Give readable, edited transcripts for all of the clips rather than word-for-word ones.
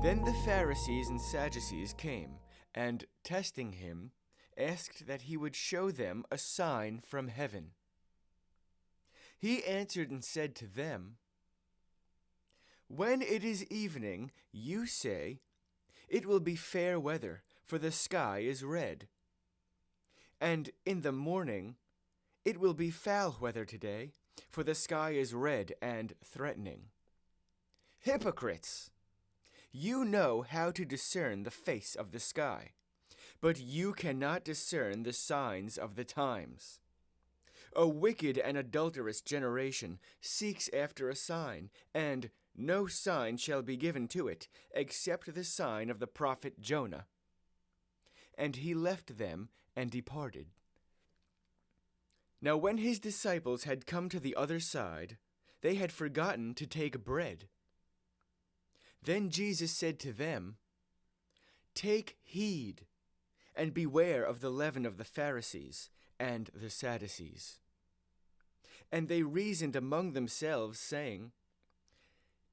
Then the Pharisees and Sadducees came, and, testing him, asked that he would show them a sign from heaven. He answered and said to them, "When it is evening, you say, 'It will be fair weather, for the sky is red.' And in the morning, 'It will be foul weather today, for the sky is red and threatening.' Hypocrites! You know how to discern the face of the sky, but you cannot discern the signs of the times. A wicked and adulterous generation seeks after a sign, and no sign shall be given to it, except the sign of the prophet Jonah." And he left them and departed. Now when his disciples had come to the other side, they had forgotten to take bread. Then Jesus said to them, "Take heed, and beware of the leaven of the Pharisees and the Sadducees." And they reasoned among themselves, saying,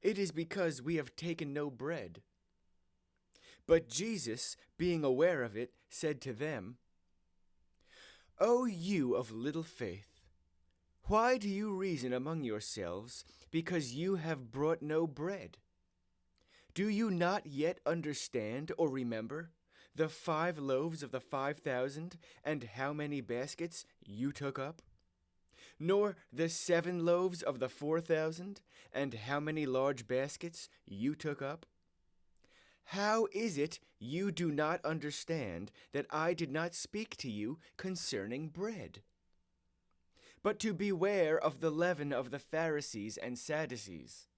"It is because we have taken no bread." But Jesus, being aware of it, said to them, "O you of little faith, why do you reason among yourselves, because you have brought no bread? Do you not yet understand or remember the 5 loaves of the 5,000, and how many baskets you took up? Nor the 7 loaves of the 4,000, and how many large baskets you took up? How is it you do not understand that I did not speak to you concerning bread? But to beware of the leaven of the Pharisees and Sadducees."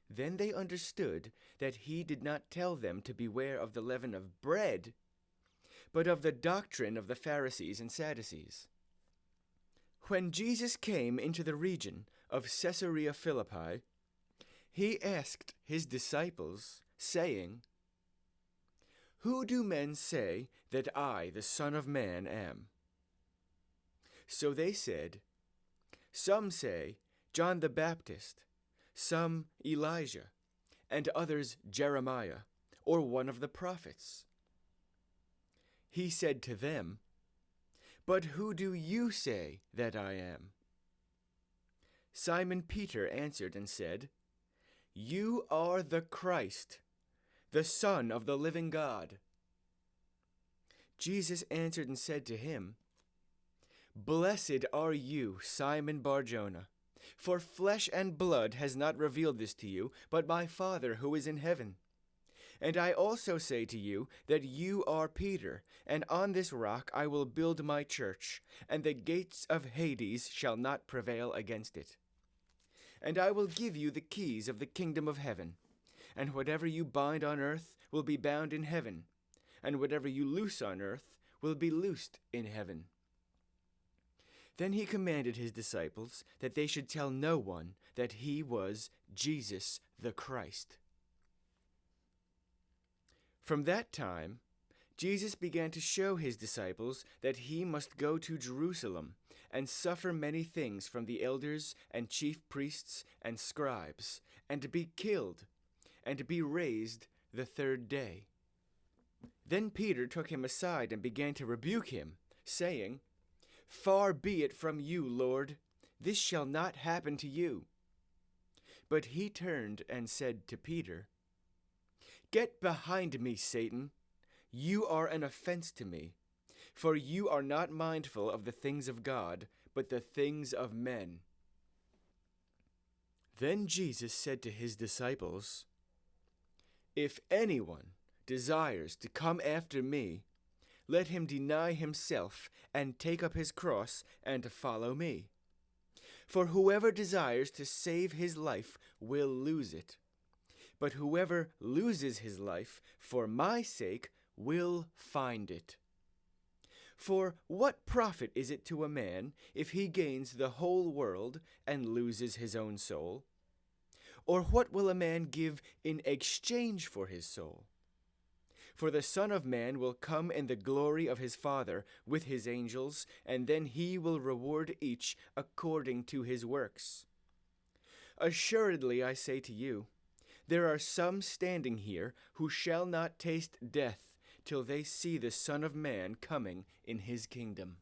Then they understood that he did not tell them to beware of the leaven of bread, but of the doctrine of the Pharisees and Sadducees. When Jesus came into the region of Caesarea Philippi, he asked his disciples, saying, "Who do men say that I, the Son of Man, am?" So they said, "Some say, John the Baptist, some Elijah, and others Jeremiah, or one of the prophets." He said to them, "But who do you say that I am?" Simon Peter answered and said, "You are the Christ, the Son of the living God." Jesus answered and said to him, "Blessed are you, Simon Bar-Jonah, for flesh and blood has not revealed this to you, but my Father who is in heaven. And I also say to you that you are Peter, and on this rock I will build my church, and the gates of Hades shall not prevail against it. And I will give you the keys of the kingdom of heaven, and whatever you bind on earth will be bound in heaven, and whatever you loose on earth will be loosed in heaven." Then he commanded his disciples that they should tell no one that he was Jesus the Christ. From that time, Jesus began to show his disciples that he must go to Jerusalem and suffer many things from the elders and chief priests and scribes, and to be killed, and to be raised the 3rd day. Then Peter took him aside and began to rebuke him, saying, "Far be it from you, Lord, this shall not happen to you." But he turned and said to Peter, "Get behind me, Satan. You are an offense to me, for you are not mindful of the things of God, but the things of men." Then Jesus said to his disciples, "If anyone desires to come after me, let him deny himself and take up his cross and follow me. For whoever desires to save his life will lose it, but whoever loses his life for my sake will find it. For what profit is it to a man if he gains the whole world and loses his own soul? Or what will a man give in exchange for his soul? For the Son of Man will come in the glory of his Father with his angels, and then he will reward each according to his works. Assuredly I say to you, There are some standing here who shall not taste death till they see the Son of Man coming in his kingdom.